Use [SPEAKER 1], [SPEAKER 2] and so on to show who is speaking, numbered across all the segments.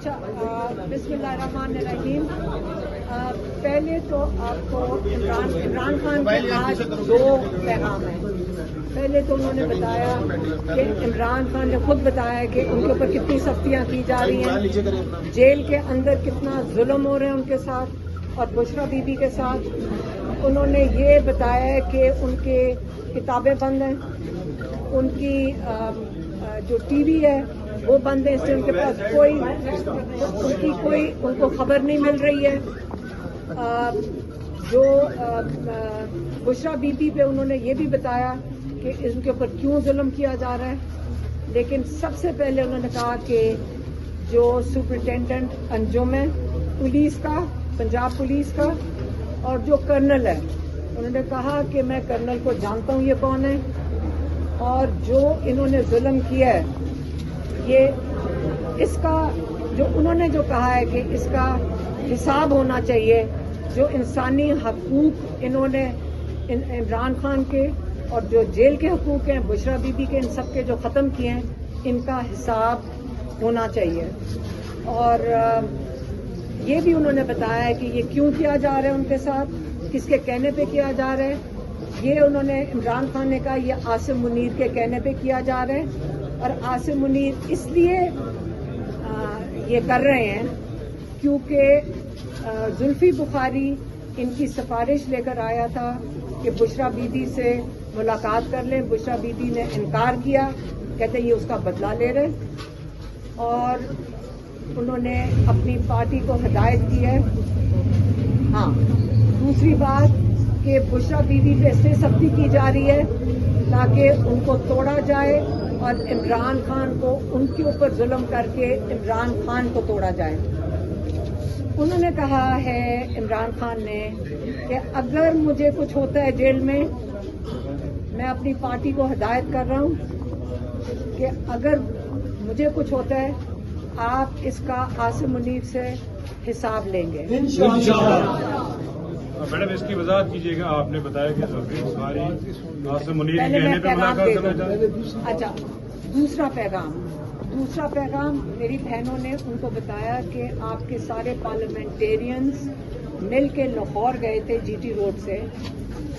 [SPEAKER 1] अच्छा, बिस्मिल्लाहिर्रहमानिर्रहीम। पहले तो आपको इमरान खान के आज दो पैगाम हैं। पहले तो उन्होंने बताया कि इमरान खान ने खुद बताया कि उनके ऊपर कितनी सख्तियां की जा रही हैं, जेल के अंदर कितना जुल्म हो रहे हैं उनके साथ और बुशरा बीबी के साथ। उन्होंने ये बताया कि उनके किताबें बंद हैं, उनकी जो टीवी है वो बंद है, इससे उनके पास कोई उनको खबर नहीं मिल रही है। जो बुशरा बीबी पे उन्होंने ये भी बताया कि इनके ऊपर क्यों जुल्म किया जा रहा है। लेकिन सबसे पहले उन्होंने कहा कि जो सुपरिटेंडेंट अंजुम है पुलिस का, पंजाब पुलिस का, और जो कर्नल है, उन्होंने कहा कि मैं कर्नल को जानता हूँ ये कौन है, और जो इन्होंने जुल्म किया है ये इसका जो उन्होंने जो कहा है कि इसका हिसाब होना चाहिए। जो इंसानी हकूक इन्होंने इमरान खान के और जो जेल के हकूक हैं बुशरा बीबी के, इन सब के जो ख़त्म किए हैं, इनका हिसाब होना चाहिए। और ये भी उन्होंने बताया कि ये क्यों किया जा रहा है उनके साथ, किसके कहने पे किया जा रहा है। ये उन्होंने इमरान खान ने कहा ये आसिम मुनीर के कहने पे किया जा रहा है, और आसिम मुनीर इसलिए ये कर रहे हैं क्योंकि जुल्फी बुखारी इनकी सिफारिश लेकर आया था कि बुशरा बीबी से मुलाकात कर लें। बुशरा बीबी ने इनकार किया, कहते ये उसका बदला ले रहे, और उन्होंने अपनी पार्टी को हिदायत की है। हाँ, दूसरी बात कि बुशरा बीबी पे इससे सख्ती की जा रही है ताकि उनको तोड़ा जाए और इमरान खान को उनके ऊपर जुल्म करके इमरान खान को तोड़ा जाए। उन्होंने कहा है इमरान खान ने कि अगर मुझे कुछ होता है जेल में, मैं अपनी पार्टी को हिदायत कर रहा हूं कि अगर मुझे कुछ होता है आप इसका आसिम मुनीर से हिसाब लेंगे।
[SPEAKER 2] मैडम इसकी वजाहत कीजिएगा। आपने बताया कि जुल्फी बुखारी आसिम मुनीर के कहने पे मुलाकात करना चाहते।
[SPEAKER 1] अच्छा, दूसरा पैगाम मेरी बहनों ने उनको बताया कि आपके सारे पार्लियामेंटेरियंस मिल के लाहौर गए थे जीटी रोड से,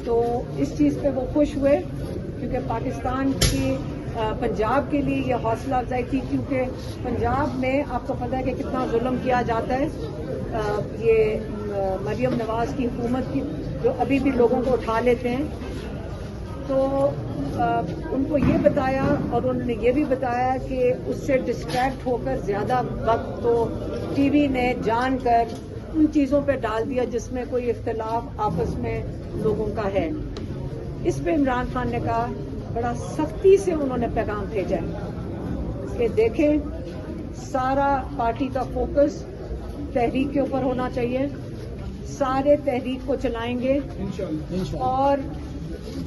[SPEAKER 1] तो इस चीज़ पे वो खुश हुए क्योंकि पाकिस्तान की पंजाब के लिए ये हौसला अफजाई थी, क्योंकि पंजाब में आपको पता है कि कितना जुल्म किया जाता है। ये मरियम नवाज की हुकूमत की जो अभी भी लोगों को उठा लेते हैं, तो उनको ये बताया, और उन्होंने ये भी बताया कि उससे डिस्ट्रैक्ट होकर ज़्यादा वक्त तो टीवी ने जानकर उन चीज़ों पे डाल दिया जिसमें कोई इख्तिलाफ आपस में लोगों का है। इस पे इमरान खान ने कहा, बड़ा सख्ती से उन्होंने पैगाम भेजा है कि देखें सारा पार्टी का फोकस तहरीक के ऊपर होना चाहिए, सारे तहरीक को चलाएंगे, और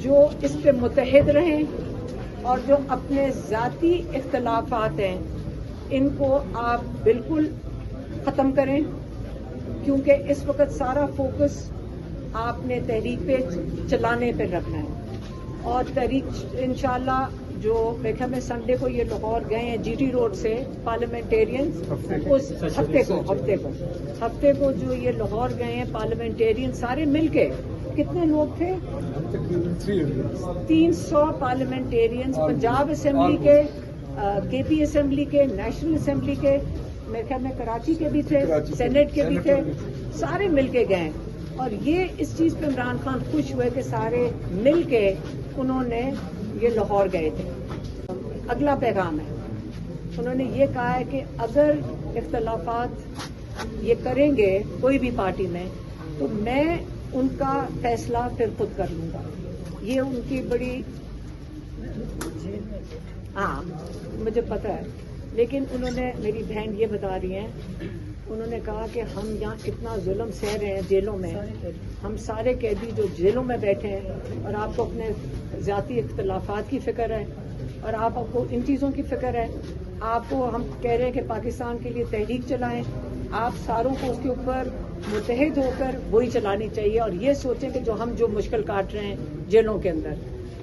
[SPEAKER 1] जो इस पे मुतहद रहें, और जो अपने ज़ाती इख्तिलाफात हैं इनको आप बिल्कुल ख़त्म करें, क्योंकि इस वक्त सारा फोकस आपने तहरीक पे चलाने पे रखना है। और तहरीक इंशाल्लाह जो मेरे ख्याल में संडे को ये लाहौर गए हैं जीटी रोड से पार्लियामेंटेरियंस, उस हफ्ते को जो ये लाहौर गए हैं पार्लियामेंटेरियन सारे मिलके, कितने लोग थे, 300 पार्लियामेंटेरियंस पंजाब असेंबली के, केपी असेंबली के, नेशनल असेंबली के, मेरे ख्याल में कराची के भी थे, सेनेट के भी थे, सारे मिलके गए। और ये इस चीज़ पे इमरान खान खुश हुए कि सारे मिलके उन्होंने ये लाहौर गए थे। अगला पैगाम है, उन्होंने ये कहा है कि अगर इख्तिलाफात ये करेंगे कोई भी पार्टी में, तो मैं उनका फैसला फिर खुद कर लूंगा। ये उनकी बड़ी, हाँ मुझे पता है, लेकिन उन्होंने, मेरी बहन ये बता रही हैं, उन्होंने कहा कि हम यहाँ इतना जुल्म सह रहे हैं जेलों में, हम सारे कैदी जो जेलों में बैठे हैं, और आपको अपने ज़ाती इख्तिलाफात की फ़िक्र है, और आपको इन चीज़ों की फ़िक्र है, आपको हम कह रहे हैं कि पाकिस्तान के लिए तहरीक चलाएं, आप सारों को उसके ऊपर मुतहद होकर वही चलानी चाहिए, और ये सोचें कि जो मुश्किल काट रहे हैं जेलों के अंदर,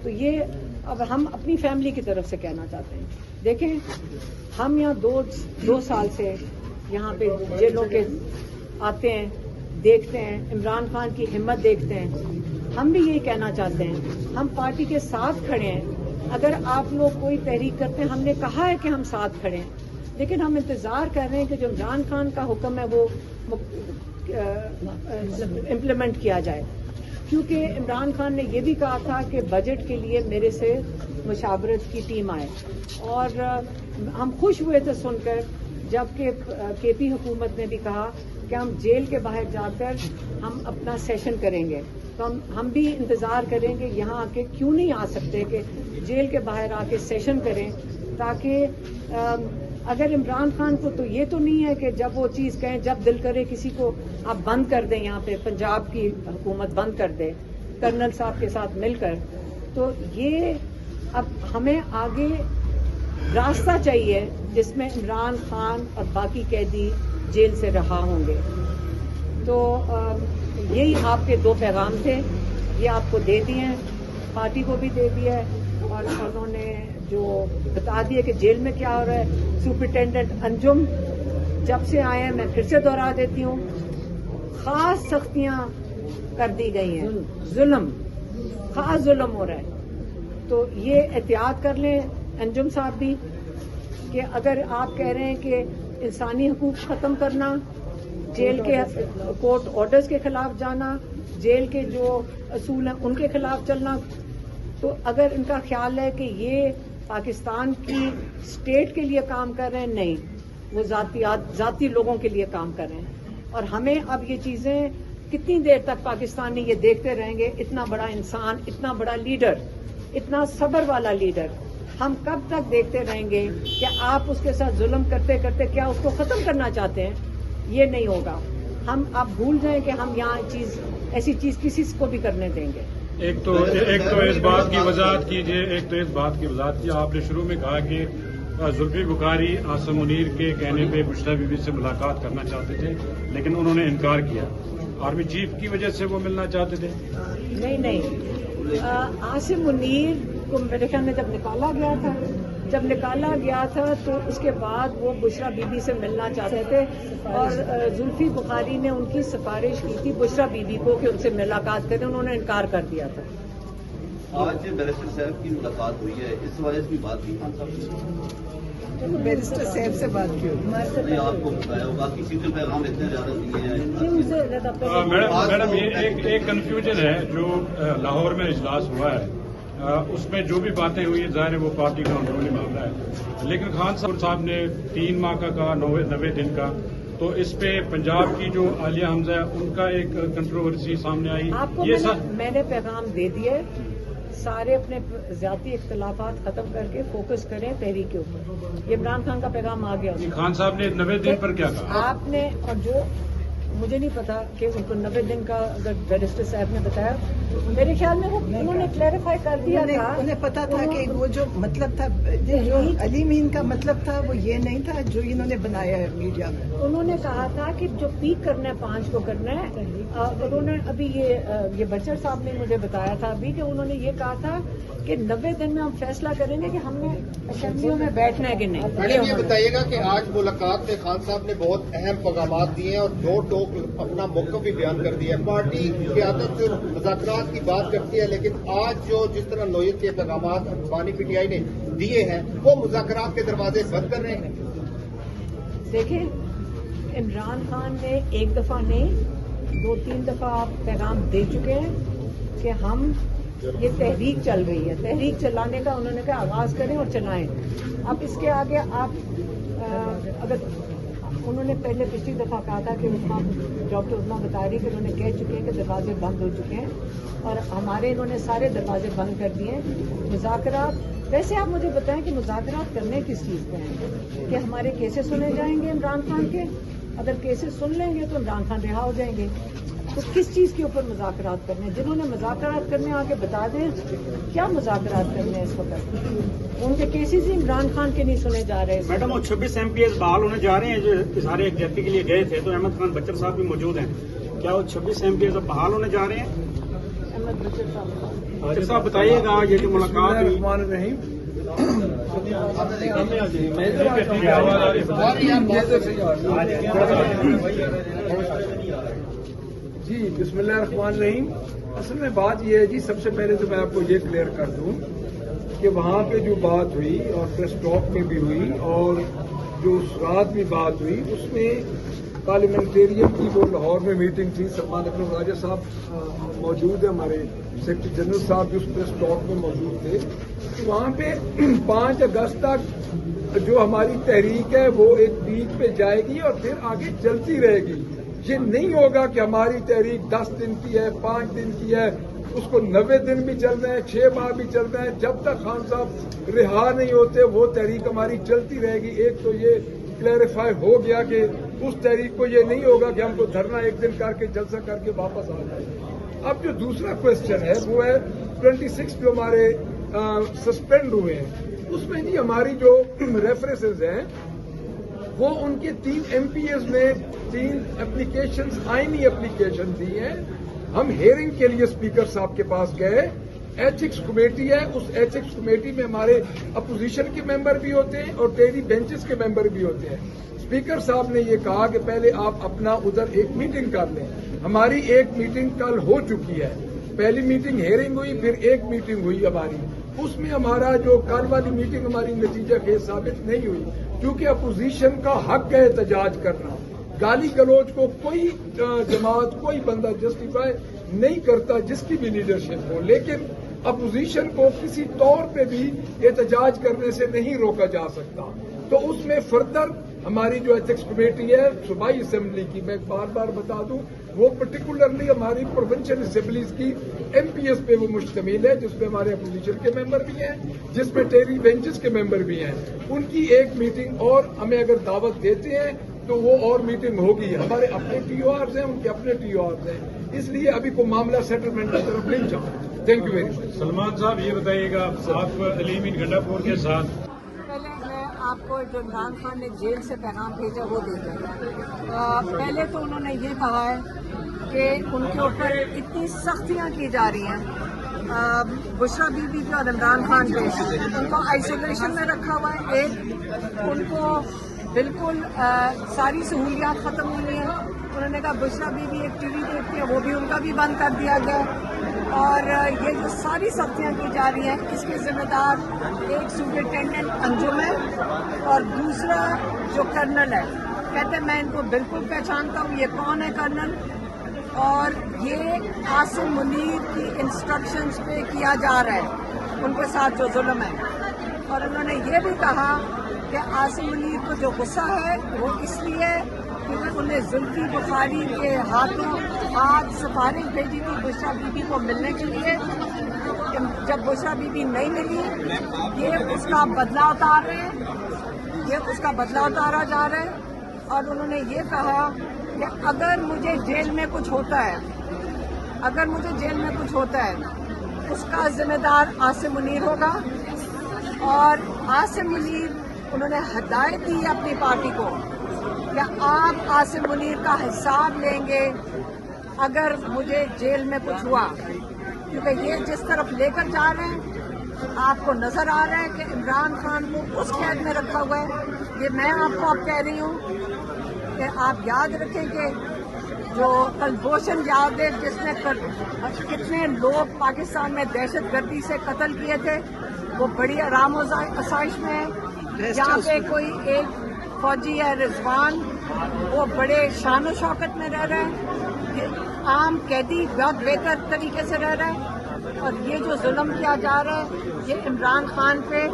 [SPEAKER 1] तो ये अब हम अपनी फैमिली की तरफ से कहना चाहते हैं। देखें, हम यहाँ दो साल से यहाँ पे जेलों के आते हैं, देखते हैं, इमरान खान की हिम्मत देखते हैं। हम भी यही कहना चाहते हैं, हम पार्टी के साथ खड़े हैं। अगर आप लोग कोई तहरीक करते हैं, हमने कहा है कि हम साथ खड़े हैं, लेकिन हम इंतजार कर रहे हैं कि जो इमरान खान का हुक्म है वो इम्प्लीमेंट किया जाए, क्योंकि इमरान खान ने ये भी कहा था कि बजट के लिए मेरे से मुशावरत की टीम आए, और हम खुश हुए थे सुनकर जबकि केपी हुकूमत ने भी कहा कि हम जेल के बाहर जाकर हम अपना सेशन करेंगे। तो हम भी इंतज़ार करेंगे यहाँ आके, क्यों नहीं आ सकते कि जेल के बाहर आके सेशन करें, ताकि अगर इमरान खान को तो ये तो नहीं है कि जब वो चीज़ कहें, जब दिल करे किसी को आप बंद कर दें, यहाँ पे पंजाब की हुकूमत बंद कर दे कर्नल साहब के साथ मिलकर। तो ये अब हमें आगे रास्ता चाहिए जिसमें इमरान खान और बाकी कैदी जेल से रहा होंगे। तो यही आपके 2 पैगाम थे, ये आपको दे दिए हैं, पार्टी को भी दे दिया है, और उन्होंने जो बता दिया कि जेल में क्या हो रहा है। सुपरिटेंडेंट अंजुम जब से आए हैं, मैं फिर से दोहरा देती हूँ, खास सख्तियां कर दी गई हैं, खास जुल्म हो रहा है। तो ये एहतियात कर लें अंजुम साहब भी कि अगर आप कह रहे हैं कि इंसानी हकूक ख़त्म करना, जेल के कोर्ट ऑर्डर्स के खिलाफ जाना, जेल के जो असूल हैं उनके खिलाफ चलना, तो अगर इनका ख्याल है कि ये पाकिस्तान की स्टेट के लिए काम कर रहे हैं, नहीं, वो जाती लोगों के लिए काम कर रहे हैं। और हमें अब ये चीज़ें कितनी देर तक पाकिस्तानी ये देखते रहेंगे, इतना बड़ा इंसान, इतना बड़ा लीडर, इतना सब्र वाला लीडर, हम कब तक देखते रहेंगे कि आप उसके साथ जुल्म करते करते क्या उसको ख़त्म करना चाहते हैं? ये नहीं होगा। हम आप भूल जाएं कि हम यहाँ ऐसी चीज़ किसी को भी करने देंगे।
[SPEAKER 2] एक तो इस बात की वजाहत कीजिए, आपने शुरू में कहा कि जुल्फी बुखारी आसिम मुनीर के कहने पे बुशरा बीबी से मुलाकात करना चाहते थे, लेकिन उन्होंने इनकार किया। आर्मी चीफ की वजह से वो मिलना चाहते थे?
[SPEAKER 1] नहीं, आसिम मुनीर को मेरे ख्याल में जब निकाला गया था तो उसके बाद वो बुशरा बीबी से मिलना चाहते थे, और जुल्फी बुखारी ने उनकी सिफारिश की थी बुशरा बीबी को कि उनसे मुलाकात करें, उन्होंने इनकार कर दिया था।
[SPEAKER 3] आज बैरिस्टर साहब की मुलाकात हुई है, इस वजह से भी बात की
[SPEAKER 1] बैरिस्टर साहब से बात की
[SPEAKER 3] नहीं, आपको बताया होगा कि किसी पैगाम इतने ज्यादा दिए हैं।
[SPEAKER 2] मैडम ये एक कन्फ्यूजन है जो लाहौर में इजलास हुआ है, उसमें जो भी बातें हुई है, जाहिर है वो पार्टी का अंदरूनी मामला है, लेकिन खान साहब ने 3 माह का कहा, 90 दिन का। तो इस पे पंजाब की जो आलिया हमजा है उनका एक कंट्रोवर्सी सामने आई।
[SPEAKER 1] आपको मैंने पैगाम दे दिया, सारे अपने ज़ाती इख्तिलाफात खत्म करके फोकस करें तहरीक के ऊपर। ये इमरान खान का पैगाम आ गया।
[SPEAKER 2] खान साहब ने 90 दिन पर क्या कहा
[SPEAKER 1] आपने, और जो मुझे नहीं पता कि उनको 90 दिन का अगर बैरिस्टर साहब ने बताया, मेरे ख्याल में वो उन्होंने क्लैरिफाई कर दिया था।
[SPEAKER 4] उन्हें पता था कि वो जो मतलब था, जो अली मीन का मतलब था, वो ये नहीं था जो इन्होंने बनाया है मीडिया में।
[SPEAKER 1] उन्होंने कहा था कि जो पीक करना है 5 को करना है। उन्होंने अभी ये बचर साहब ने मुझे बताया था अभी कि उन्होंने ये कहा था कि 90 दिन में हम फैसला करेंगे कि हमने असेंबलियों में बैठना है कि नहीं।
[SPEAKER 5] मैडम ये बताइएगा कि आज मुलाकात में खान साहब ने बहुत अहम पैगाम दिए हैं और दो टोक अपना मौक़िफ़ भी बयान कर दिया है। पार्टी क़यादत जो मुज़ाकरात की बात करती है, लेकिन आज जो जिस तरह नोयत के पैगाम अफगानी पीटीआई ने दिए हैं, वो मुज़ाकरात के दरवाजे बंद कर रहे हैं।
[SPEAKER 1] देखिए, इमरान खान ने एक दफा नहीं 2-3 दफा पैगाम दे चुके हैं कि हम ये तहरीक चल रही है, तहरीक चलाने का उन्होंने कहा आगाज करें और चलाएं। अब इसके आगे आप अगर उन्होंने पहले पिछली दफा कहा था कि डॉक्टर उस्मा बता रही कि उन्होंने कह चुके हैं कि दरवाजे बंद हो चुके हैं, और हमारे इन्होंने सारे दरवाजे बंद कर दिए हैं। मुज़ाकरात, वैसे आप मुझे बताएं कि मुज़ाकरात करने किस चीज़ पे हैं? कि हमारे केसेस सुने जाएंगे इमरान खान के? अगर केसेस सुन लेंगे तो इमरान खान रिहा हो जाएंगे। तो किस चीज़ के ऊपर मुज़ाकरात करने? जिन्होंने मुज़ाकरात करने आगे बता दें क्या मुज़ाकरात करने इस वक्त। उनके केसेस ही इमरान खान के नहीं सुने जा रहे।
[SPEAKER 6] मैडम, वो 26 MPs बहाल होने जा रहे हैं जो सारे एग्जैक्टिव के लिए गए थे, तो अहमद खान बच्चर साहब भी मौजूद हैं। क्या वो 26 MPs अब बहाल होने जा रहे हैं?
[SPEAKER 1] अहमद बच्चर साहब
[SPEAKER 6] साहब बताइएगा, ये जो मुलाकात
[SPEAKER 7] बिस्मिल्लाहिर्रहमानिर्रहीम। جی بسم اللہ الرحمن الرحیم. اصل میں بات یہ ہے جی، سب سے پہلے تو میں آپ کو یہ کلیئر کر دوں کہ وہاں پہ جو بات ہوئی اور پریس ٹاک میں بھی ہوئی اور جو رات میں بات ہوئی اس میں پارلیمنٹیرین کی جو لاہور میں میٹنگ تھی، سلمان اکرم راجہ صاحب موجود ہیں، ہمارے سیکرٹری جنرل صاحب بھی اس پریس ٹاک میں موجود تھے. تو وہاں پہ 5 اگست تک جو ہماری تحریک ہے وہ ایک پیک پہ جائے گی اور پھر آگے چلتی رہے گی. یہ نہیں ہوگا کہ ہماری تحریک 10 دن کی ہے، 5 دن کی ہے، اس کو 90 دن بھی چل رہے ہیں، 6 ماہ بھی چل رہے ہیں. جب تک خان صاحب رہا نہیں ہوتے وہ تحریک ہماری چلتی رہے گی. ایک تو یہ کلیریفائی ہو گیا کہ اس تحریک کو یہ نہیں ہوگا کہ ہم کو دھرنا ایک دن کر کے جلسہ کر کے واپس آ جائے. اب جو دوسرا کوشچن ہے وہ ہے 26 جو ہمارے سسپینڈ ہوئے ہیں، اس میں جی ہماری جو ریفرنسز ہیں وہ ان کے 3 ایم پی ایز نے 3 اپلیکیشنز، آئینی اپلیکیشن دی ہیں. ہم ہیئرنگ کے لیے اسپیکر صاحب کے پاس گئے. ایتھکس کمیٹی ہے، اس ایتھکس کمیٹی میں ہمارے اپوزیشن کے ممبر بھی ہوتے ہیں اور ٹیری بینچز کے ممبر بھی ہوتے ہیں. اسپیکر صاحب نے یہ کہا کہ پہلے آپ اپنا ادھر ایک میٹنگ کر لیں. ہماری ایک میٹنگ کل ہو چکی ہے. پہلی میٹنگ ہیئرنگ ہوئی، پھر ایک میٹنگ ہوئی ہماری. اس میں ہمارا جو کل والی میٹنگ ہماری نتیجہ خیز ثابت نہیں ہوئی، کیونکہ اپوزیشن کا حق ہے احتجاج کرنا. گالی گلوچ کو کوئی جماعت، کوئی بندہ جسٹیفائی نہیں کرتا جس کی بھی لیڈرشپ ہو، لیکن اپوزیشن کو کسی طور پہ بھی احتجاج کرنے سے نہیں روکا جا سکتا. تو اس میں فردر ہماری جو ایتھکس کمیٹی ہے صوبائی اسمبلی کی، میں بار بار بتا دوں، وہ پرٹیکولرلی ہماری پروونشل اسمبلیز کی ایم پی ایس پہ وہ مشتمل ہے، جس میں ہمارے اپوزیشن کے ممبر بھی ہیں، جس میں ٹیری بینچز کے ممبر بھی ہیں. ان کی ایک میٹنگ اور ہمیں اگر دعوت دیتے ہیں تو وہ اور میٹنگ ہوگی. ہمارے اپنے ٹی او آرز ہیں، ان کے اپنے ٹی او آرز ہیں، اس لیے ابھی کوئی معاملہ سیٹلمنٹ کی طرف نہیں جا رہا. Thank you very much.
[SPEAKER 2] Salman صاحب یہ بتائیے گا، آپ علیم گنڈا پور کے ساتھ
[SPEAKER 1] پہلے میں آپ کو جو عمران خان نے جیل سے پیغام بھیجا وہ دے دیں. پہلے تو انہوں نے یہ کہا ہے کہ ان کے اوپر اتنی سختیاں کی جا رہی ہیں. بشرا بی بی اور عمران خان پہ ان کو آئسولیشن میں رکھا ہوا ہے. ایک ان کو بالکل ساری سہولیات ختم ہوئی ہیں. انہوں نے کہا بشرا بی بی ایک ٹی وی دیکھتی ہے، وہ بھی ان کا بھی بند کر دیا گیا. اور یہ جو ساری سختیاں کی جا رہی ہیں اس کے ذمہ دار ایک سپرنٹینڈنٹ انجم ہے اور دوسرا جو کرنل ہے. کہتے ہیں میں ان کو بالکل پہچانتا ہوں، یہ کون ہے کرنل، اور یہ عاصم منیر کی انسٹرکشنز پہ کیا جا رہا ہے ان کے ساتھ جو ظلم ہے. اور انہوں نے یہ بھی کہا کہ عاصم منیر کو جو غصہ ہے وہ اس لیے کیونکہ انہیں زلفی بخاری کے ہاتھوں آج سفارش بھیجی تھی بشرا بی بی کو ملنے کے لیے. جب بشرا بی بی نہیں ملی، یہ اس کا بدلہ اتار رہے ہیں، یہ اس کا بدلہ اتارا جا رہا ہے. اور انہوں نے یہ کہا کہ اگر مجھے جیل میں کچھ ہوتا ہے، اگر مجھے جیل میں کچھ ہوتا ہے اس کا ذمہ دار عاصم منیر ہوگا. اور عاصم منیر انہوں نے ہدایت دی اپنی پارٹی کو کہ آپ عاصم منیر کا حساب لیں گے اگر مجھے جیل میں کچھ ہوا، کیونکہ یہ جس طرف لے کر جا رہے ہیں آپ کو نظر آ رہا ہے کہ عمران خان کو اس قید میں رکھا ہوا ہے. یہ میں آپ کو اب کہہ رہی ہوں کہ آپ یاد رکھیں کہ جو کلبھوشن یادیو جس نے کتنے لوگ پاکستان میں دہشت گردی سے قتل کیے تھے، وہ بڑی آرام و آسائش میں ہے. جہاں پہ کوئی ایک فوجی ہے رضوان، وہ بڑے شان و شوکت میں رہ رہے ہیں. عام قیدی بہت بہتر طریقے سے رہ رہا ہے. اور یہ جو ظلم کیا جا رہا ہے یہ عمران خان پہ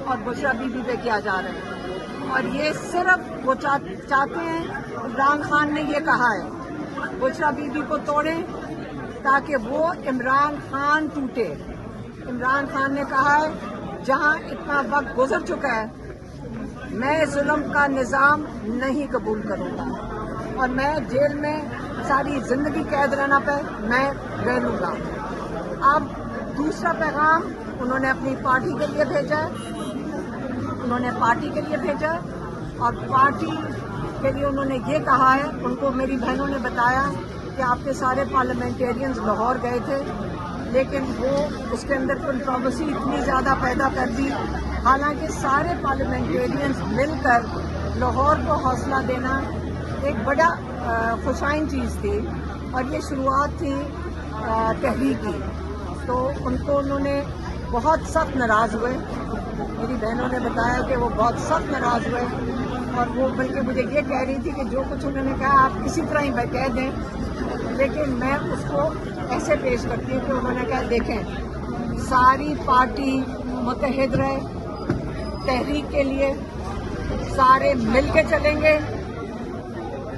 [SPEAKER 1] اور بشرا بی بی پہ کیا جا رہا ہے. اور یہ صرف وہ چاہتے ہیں، عمران خان نے یہ کہا ہے بشرا بی بی کو توڑیں تاکہ وہ عمران خان ٹوٹے. عمران خان نے کہا ہے جہاں اتنا وقت گزر چکا ہے میں ظلم کا نظام نہیں قبول کروں گا اور میں جیل میں ساری زندگی قید رہنا پہ میں رہ لوں گا. اب دوسرا پیغام انہوں نے اپنی پارٹی کے لیے بھیجا ہے، انہوں نے پارٹی کے لیے بھیجا اور پارٹی کے لیے انہوں نے یہ کہا ہے، ان کو میری بہنوں نے بتایا کہ آپ کے سارے پارلیمنٹیرینز لاہور گئے تھے لیکن وہ اس کے اندر کنٹروورسی اتنی زیادہ پیدا کر دی. حالانکہ سارے پارلیمنٹیرینز مل کر لاہور کو حوصلہ دینا ایک بڑا خوشائن چیز تھی، اور یہ شروعات تھی تحریک کی. تو ان کو انہوں نے بہت سخت ناراض ہوئے. میری بہنوں نے بتایا کہ وہ بہت سخت ناراض ہوئے، اور وہ بلکہ مجھے یہ کہہ رہی تھی کہ جو کچھ انہوں نے کہا آپ اسی طرح ہی کہہ دیں، لیکن میں اس کو ایسے پیش کرتی ہوں کہ انہوں نے کہا دیکھیں ساری پارٹی متحد رہے تحریک کے لیے، سارے مل کے چلیں گے.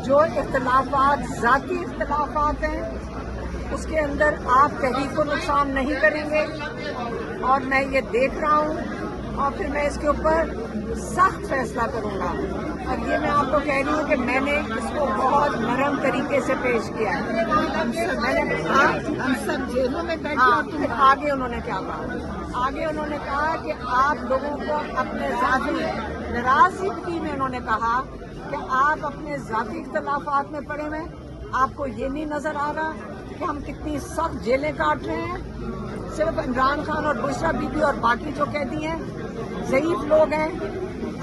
[SPEAKER 1] جو اختلافات ذاتی اختلافات ہیں اس کے اندر آپ تحریک کو نقصان نہیں کریں گے، اور میں یہ دیکھ رہا ہوں، اور پھر میں اس کے اوپر سخت فیصلہ کروں گا. اور یہ میں آپ کو کہہ رہی ہوں کہ میں نے اس کو بہت نرم طریقے سے پیش کیا ہے. میں نے
[SPEAKER 4] ہم سب جیلوں میں بیٹھے.
[SPEAKER 1] آگے انہوں نے کیا کہا؟ آگے انہوں نے کہا کہ آپ لوگوں کو اپنے ذاتی ناراضگی میں انہوں نے کہا کہ آپ اپنے ذاتی اختلافات میں پڑے ہوئے، آپ کو یہ نہیں نظر آ رہا کہ ہم کتنی سخت جیلیں کاٹ رہے ہیں. صرف عمران خان اور بشرا بی بی اور باقی جو قیدی ہیں ضعیف لوگ ہیں،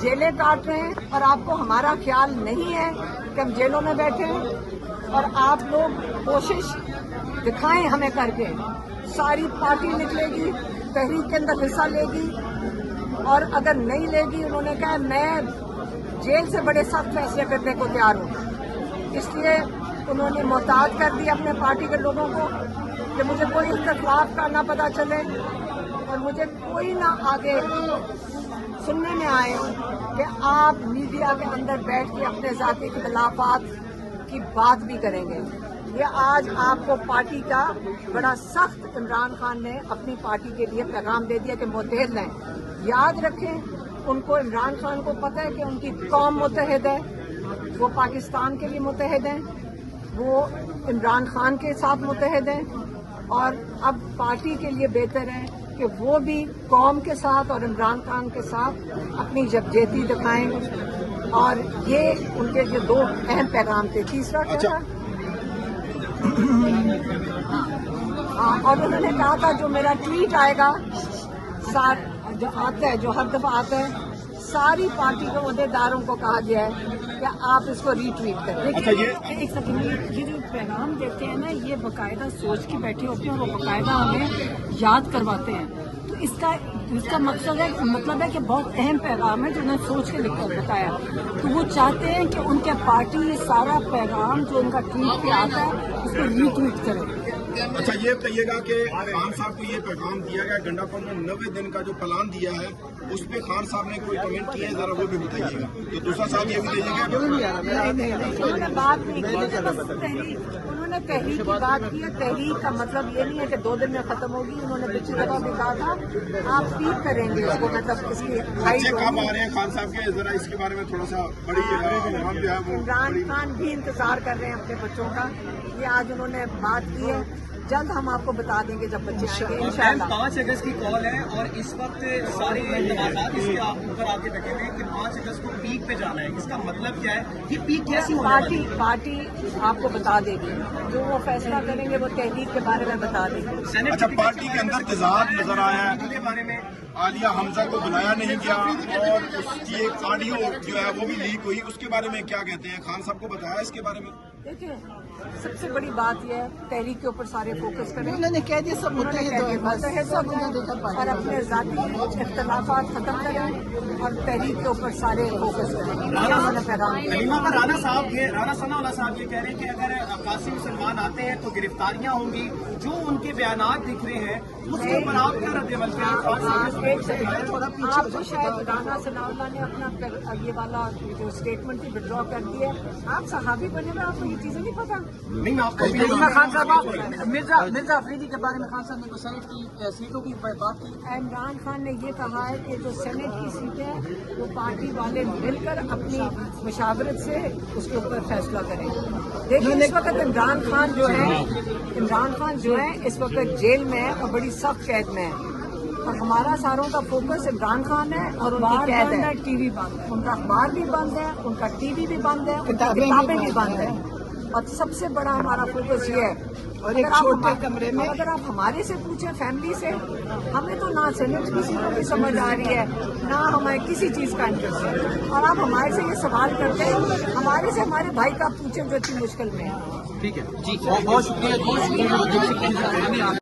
[SPEAKER 1] جیلیں کاٹ رہے ہیں، اور آپ کو ہمارا خیال نہیں ہے کہ ہم جیلوں میں بیٹھے ہیں. اور آپ لوگ کوشش دکھائیں ہمیں کر کے. ساری پارٹی نکلے گی، تحریک کے اندر حصہ لے گی، اور اگر نہیں لے گی انہوں نے کہا میں جیل سے بڑے سخت فیصلے کرنے کو تیار ہوں. اس لیے انہوں نے محتاط کر دی اپنے پارٹی کے لوگوں کو کہ مجھے کوئی اختلاف کا نہ پتہ چلے، اور مجھے کوئی نہ آگے سننے میں آئے کہ آپ میڈیا کے اندر بیٹھ کے اپنے ذاتی اختلافات کی بات بھی کریں گے. یہ آج آپ کو پارٹی کا بڑا سخت عمران خان نے اپنی پارٹی کے لیے پیغام دے دیا کہ متحد رہیں. یاد رکھیں ان کو عمران خان کو پتہ ہے کہ ان کی قوم متحد ہے، وہ پاکستان کے لیے متحد ہیں، وہ عمران خان کے ساتھ متحد ہیں، اور اب پارٹی کے لیے بہتر ہے کہ وہ بھی قوم کے ساتھ اور عمران خان کے ساتھ اپنی یکجہتی دکھائیں. اور یہ ان کے جو دو اہم پیغام تھے. تیسرا کیا تھا؟ ہاں، اور انہوں نے کہا تھا جو میرا ٹویٹ آئے گا جو آتا ہے، جو ہر دفعہ آتا ہے، ساری پارٹی کے عہدیداروں کو کہا گیا ہے کہ آپ اس کو ری ٹویٹ کریں.
[SPEAKER 8] ایک سیکنڈ، یہ جو پیغام دیتے ہیں نا یہ باقاعدہ سوچ کے بیٹھے ہوتے ہیں، وہ باقاعدہ ہمیں یاد کرواتے ہیں. تو اس کا مقصد ہے، مطلب ہے کہ بہت اہم پیغام ہے جو انہوں نے سوچ کے لکھ کر بتایا. تو وہ چاہتے ہیں کہ ان کے پارٹی یہ سارا پیغام جو ان کا ٹویٹ پہ آتا ہے اس کو ری ٹویٹ کرے.
[SPEAKER 9] اچھا یہ بتائیے گا کہ خان صاحب کو یہ پیغام دیا گیا گنڈا پور میں 90 دن کا جو پلان دیا ہے اس پہ خان صاحب نے کوئی کمنٹ کیے ہیں، ذرا وہ بھی بتائیے گا. تو دوسرا صاحب یہ بتائیے گا
[SPEAKER 1] انہوں نے بات نہیں کی، انہوں نے تحریک کی بات کی ہے. تحریک کا مطلب یہ نہیں ہے کہ 2 دن میں ختم ہوگی. انہوں نے پچھلی دفعہ بھی کہا تھا آپ پیک کریں گے اس کو، مطلب اس کی
[SPEAKER 9] بچے کب آ رہے ہیں خان صاحب کے، ذرا اس کے بارے میں تھوڑا سا بڑی
[SPEAKER 1] عمران خان بھی انتظار کر رہے ہیں اپنے بچوں کا. یہ آج انہوں نے بات کی ہے، جلد ہم آپ کو بتا دیں گے جب بچے آئیں گے انشاءاللہ.
[SPEAKER 10] 5 اگست کی کال ہے اور اس وقت سارے تنازعات اس کے اوپر آ کے ڈکے ہوئے ہیں کہ 5 اگست کو پیک پہ جانا ہے. اس کا مطلب کیا ہے؟ یہ پیک کیسی ہونے والی ہے؟
[SPEAKER 1] پارٹی آپ کو بتا دے گی، جو وہ فیصلہ کریں گے وہ تحریک کے بارے میں بتا دیں گے.
[SPEAKER 9] اچھا پارٹی کے اندر تضاد نظر آیا ہے
[SPEAKER 10] کے بارے میں
[SPEAKER 9] عالیہ حمزہ کو بلایا نہیں گیا، اور اس کی ایک آڈیو جو ہے وہ بھی لیک ہوئی، اس کے بارے میں کیا کہتے ہیں؟ خان صاحب کو بتایا اس کے بارے میں؟
[SPEAKER 1] دیکھیں سب سے بڑی بات یہ ہے تحریک کے اوپر سارے فوکس کریں.
[SPEAKER 4] انہوں نے کہہ دیا سب متحد ہو
[SPEAKER 1] اور اپنے ذاتی اختلافات ختم کریں اور تحریک کے اوپر سارے فوکس کریں.
[SPEAKER 10] علیمہ پر رانا ثناءاللہ صاحب یہ کہہ رہے ہیں کہ اگر قاسم سلمان آتے ہیں تو گرفتاریاں ہوں گی. جو ان کے بیانات دکھ رہے ہیں اس کے اوپر آپ کیا رد عمل
[SPEAKER 1] آپ کو شاید رانا ثناءاللہ نے اپنا یہ والا جو اسٹیٹمنٹ تھی وڈرا کر دی ہے. آپ صحابی بنے ہوئے آپ کو یہ چیزیں نہیں پتا.
[SPEAKER 10] نہیں آپ کو
[SPEAKER 8] خان صاحب مرزا افریدی کے بارے میں خان صاحب نے سینٹ کی سیٹوں کی بات کی.
[SPEAKER 1] عمران خان نے یہ کہا ہے کہ جو سینٹ کی سیٹیں وہ پارٹی والے مل کر اپنی مشاورت سے اس کے اوپر فیصلہ کریں. دیکھیں اس وقت عمران خان جو ہے اس وقت جیل میں ہے اور بڑی سخت قید میں ہے، اور ہمارا ساروں کا فوکس عمران خان ہے اور ان کی قید ہے. ٹی وی بند ہے، ان کا اخبار بھی بند ہے، ان کا ٹی وی بھی بند ہے، ان کی کتابیں بھی بند ہیں. और सबसे बड़ा हमारा फोकस ये है,
[SPEAKER 4] और एक छोटे कमरे में
[SPEAKER 1] अगर आप हमारे से पूछें फैमिली से, हमें तो ना सेनेट किसी को भी समझ आ रही है, ना हमें किसी चीज का इंटरेस्ट है। और आप हमारे से ये सवाल करते हैं, हमारे से हमारे भाई का पूछें जो इतनी मुश्किल में है।
[SPEAKER 10] ठीक है जी, बहुत शुक्रिया जी।